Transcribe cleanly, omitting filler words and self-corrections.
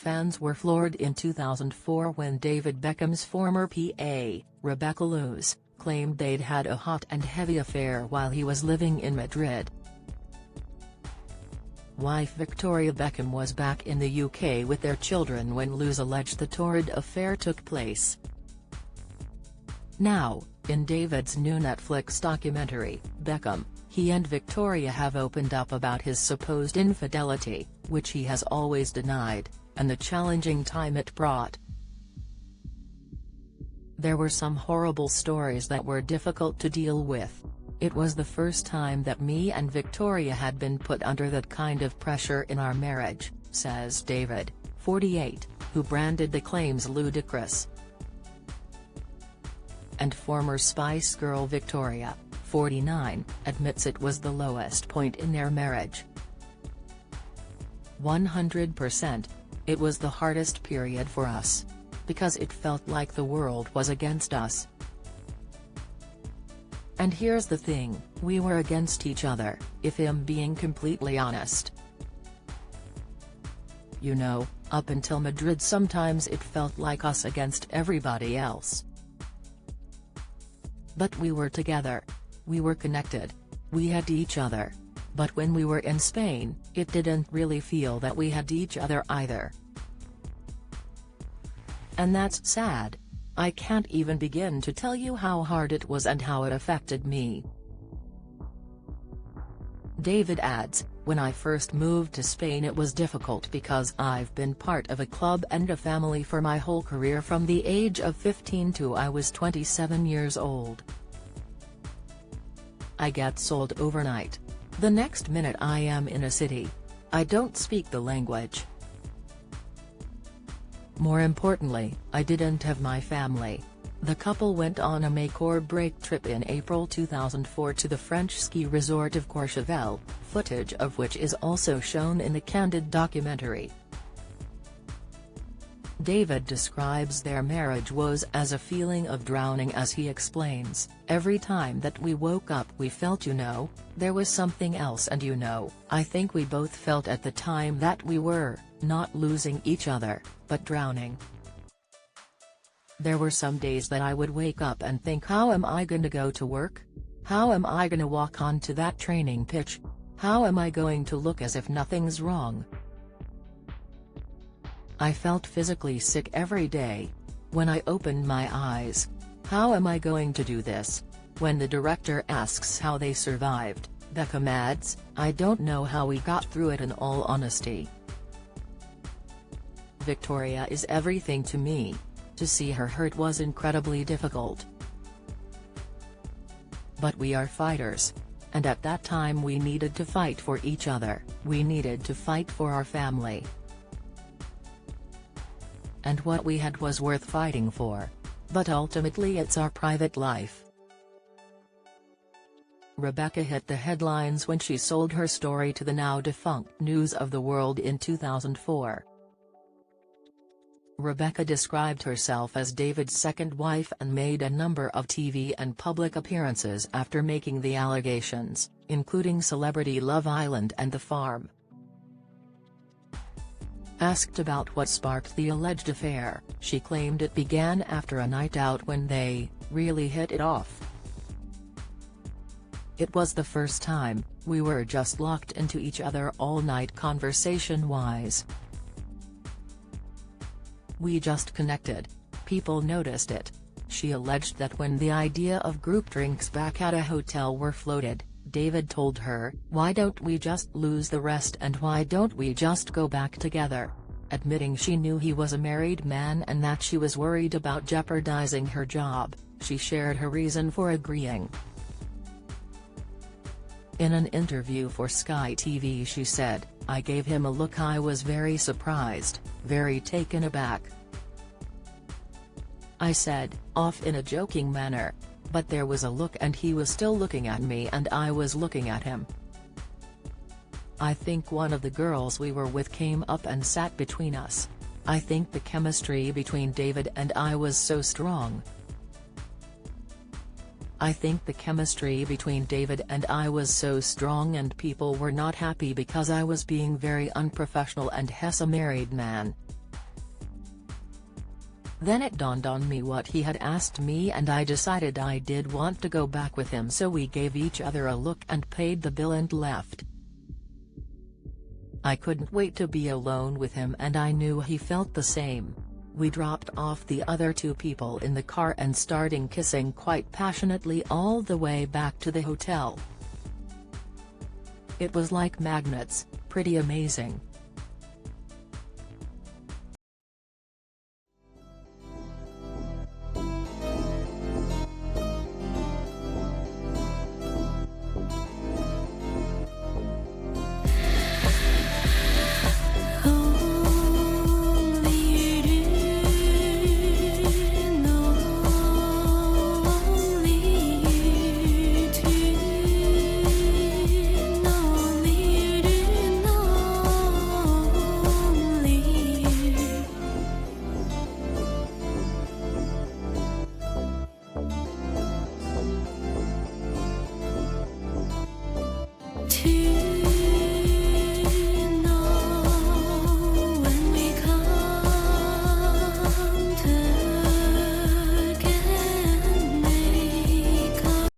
fans were floored in 2004 when David Beckham's former PA, Rebecca Loos, claimed they'd had a hot and heavy affair while he was living in Madrid. Wife Victoria Beckham was back in the UK with their children when Loos alleged the torrid affair took place. Now, in David's new Netflix documentary, Beckham, he and Victoria have opened up about his supposed infidelity, which he has always denied, and the challenging time it brought. There were some horrible stories that were difficult to deal with. It was the first time that me and Victoria had been put under that kind of pressure in our marriage, says David, 48, who branded the claims ludicrous. And former Spice Girl Victoria, 49, admits it was the lowest point in their marriage. 100%. It was the hardest period for us. Because it felt like the world was against us. And here's the thing, we were against each other, if I'm being completely honest. You know, up until Madrid sometimes it felt like us against everybody else. But we were together. We were connected. We had each other. But when we were in Spain, it didn't really feel that we had each other either. And that's sad. I can't even begin to tell you how hard it was and how it affected me. David adds, when I first moved to Spain it was difficult because I've been part of a club and a family for my whole career from the age of 15 to I was 27 years old. I get sold overnight. The next minute I am in a city. I don't speak the language. More importantly, I didn't have my family. The couple went on a make-or-break trip in April 2004 to the French ski resort of Courchevel, footage of which is also shown in the Candid documentary. David describes their marriage was as a feeling of drowning as he explains, every time that we woke up we felt there was something else and I think we both felt at the time that we were, not losing each other, but drowning. There were some days that I would wake up and think, how am I going to go to work? How am I going to walk onto that training pitch? How am I going to look as if nothing's wrong? I felt physically sick every day. When I opened my eyes, how am I going to do this? When the director asks how they survived, Beckham adds, I don't know how we got through it in all honesty. Victoria is everything to me. To see her hurt was incredibly difficult. But we are fighters. And at that time we needed to fight for each other, we needed to fight for our family. And what we had was worth fighting for. But ultimately it's our private life. Rebecca hit the headlines when she sold her story to the now-defunct News of the World in 2004. Rebecca described herself as David's second wife and made a number of TV and public appearances after making the allegations, including Celebrity Love Island and The Farm. Asked about what sparked the alleged affair, she claimed it began after a night out when they really hit it off. It was the first time, we were just locked into each other all night conversation-wise. We just connected. People noticed it. She alleged that when the idea of group drinks back at a hotel were floated, David told her, why don't we just lose the rest and why don't we just go back together? Admitting she knew he was a married man and that she was worried about jeopardizing her job, she shared her reason for agreeing. In an interview for Sky TV she said, I gave him a look I was very surprised, very taken aback. I said, off in a joking manner. But there was a look and he was still looking at me and I was looking at him. I think one of the girls we were with came up and sat between us. I think the chemistry between David and I was so strong. I think the chemistry between David and I was so strong and people were not happy because I was being very unprofessional and he's a married man. Then it dawned on me what he had asked me, and I decided I did want to go back with him, so we gave each other a look and paid the bill and left. I couldn't wait to be alone with him, and I knew he felt the same. We dropped off the other two people in the car and started kissing quite passionately all the way back to the hotel. It was like magnets, pretty amazing.